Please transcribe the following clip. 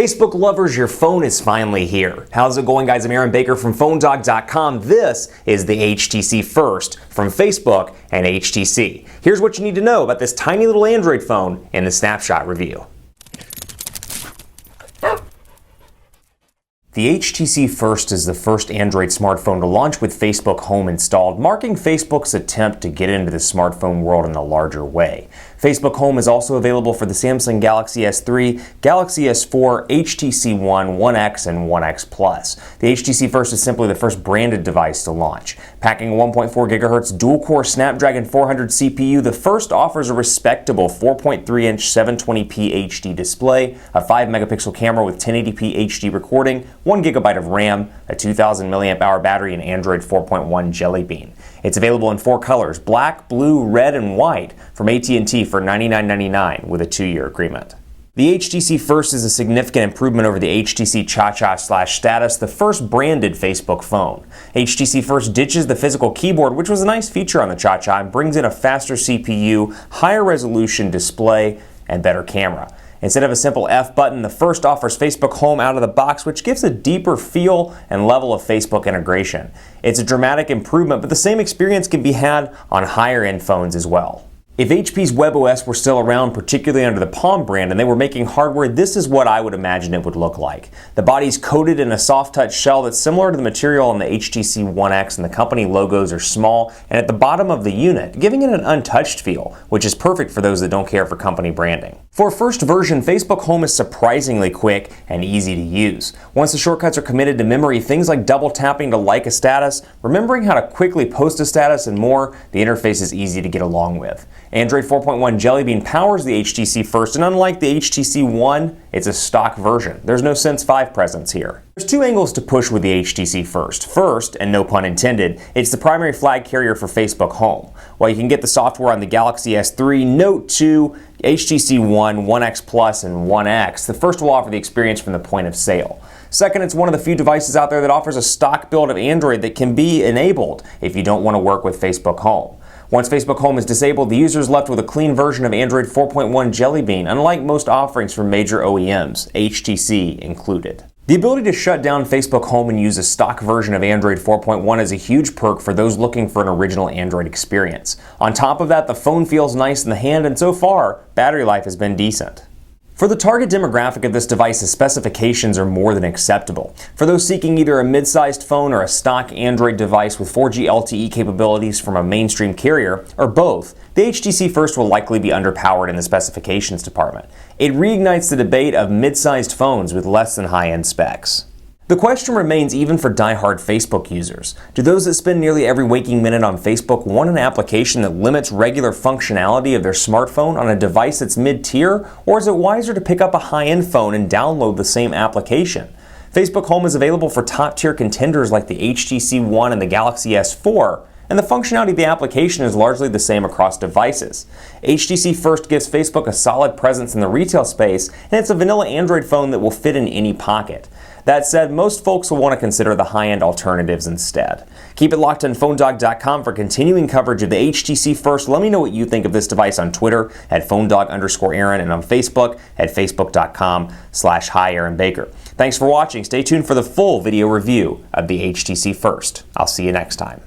Facebook lovers, your phone is finally here. How's it going, guys? I'm Aaron Baker from PhoneDog.com. This is the HTC First from Facebook and HTC. Here's what you need to know about this tiny little Android phone in the Snapshot review. The HTC First is the first Android smartphone to launch with Facebook Home installed, marking Facebook's attempt to get into the smartphone world in a larger way. Facebook Home is also available for the Samsung Galaxy S3, Galaxy S4, HTC One, One X, and One X Plus. The HTC First is simply the first branded device to launch. Packing a 1.4 GHz dual-core Snapdragon 400 CPU, the First offers a respectable 4.3-inch 720p HD display, a 5-megapixel camera with 1080p HD recording, 1 GB of RAM, a 2000 mAh battery, and Android 4.1 Jelly Bean. It's available in 4 colors, black, blue, red, and white, from AT&T for $99.99 with a 2-year agreement. The HTC First is a significant improvement over the HTC Cha-Cha/Status, the first branded Facebook phone. HTC First ditches the physical keyboard, which was a nice feature on the Cha-Cha, and brings in a faster CPU, higher resolution display, and better camera. Instead of a simple F button, the First offers Facebook Home out of the box, which gives a deeper feel and level of Facebook integration. It's a dramatic improvement, but the same experience can be had on higher-end phones as well. If HP's WebOS were still around, particularly under the Palm brand, and they were making hardware, this is what I would imagine it would look like. The body's coated in a soft-touch shell that's similar to the material on the HTC One X, and the company logos are small and at the bottom of the unit, giving it an untouched feel, which is perfect for those that don't care for company branding. For a first version, Facebook Home is surprisingly quick and easy to use. Once the shortcuts are committed to memory, things like double tapping to like a status, remembering how to quickly post a status, and more, the interface is easy to get along with. Android 4.1 Jelly Bean powers the HTC First, and unlike the HTC One, it's a stock version. There's no Sense 5 presence here. There's 2 angles to push with the HTC First. First, and no pun intended, it's the primary flag carrier for Facebook Home. While you can get the software on the Galaxy S3, Note 2, HTC One, One X Plus, and One X, the First will offer the experience from the point of sale. Second, it's one of the few devices out there that offers a stock build of Android that can be enabled if you don't want to work with Facebook Home. Once Facebook Home is disabled, the user is left with a clean version of Android 4.1 Jelly Bean, unlike most offerings from major OEMs, HTC included. The ability to shut down Facebook Home and use a stock version of Android 4.1 is a huge perk for those looking for an original Android experience. On top of that, the phone feels nice in the hand, and so far, battery life has been decent. For the target demographic of this device, the specifications are more than acceptable. For those seeking either a mid-sized phone or a stock Android device with 4G LTE capabilities from a mainstream carrier, or both, the HTC First will likely be underpowered in the specifications department. It reignites the debate of mid-sized phones with less than high-end specs. The question remains even for die-hard Facebook users. Do those that spend nearly every waking minute on Facebook want an application that limits regular functionality of their smartphone on a device that's mid-tier, or is it wiser to pick up a high-end phone and download the same application? Facebook Home is available for top-tier contenders like the HTC One and the Galaxy S4, and the functionality of the application is largely the same across devices. HTC First gives Facebook a solid presence in the retail space, and it's a vanilla Android phone that will fit in any pocket. That said, most folks will want to consider the high-end alternatives instead. Keep it locked on PhoneDog.com for continuing coverage of the HTC First. Let me know what you think of this device on Twitter at PhoneDog_Aaron and on Facebook at Facebook.com/HiAaronBaker. Thanks for watching. Stay tuned for the full video review of the HTC First. I'll see you next time.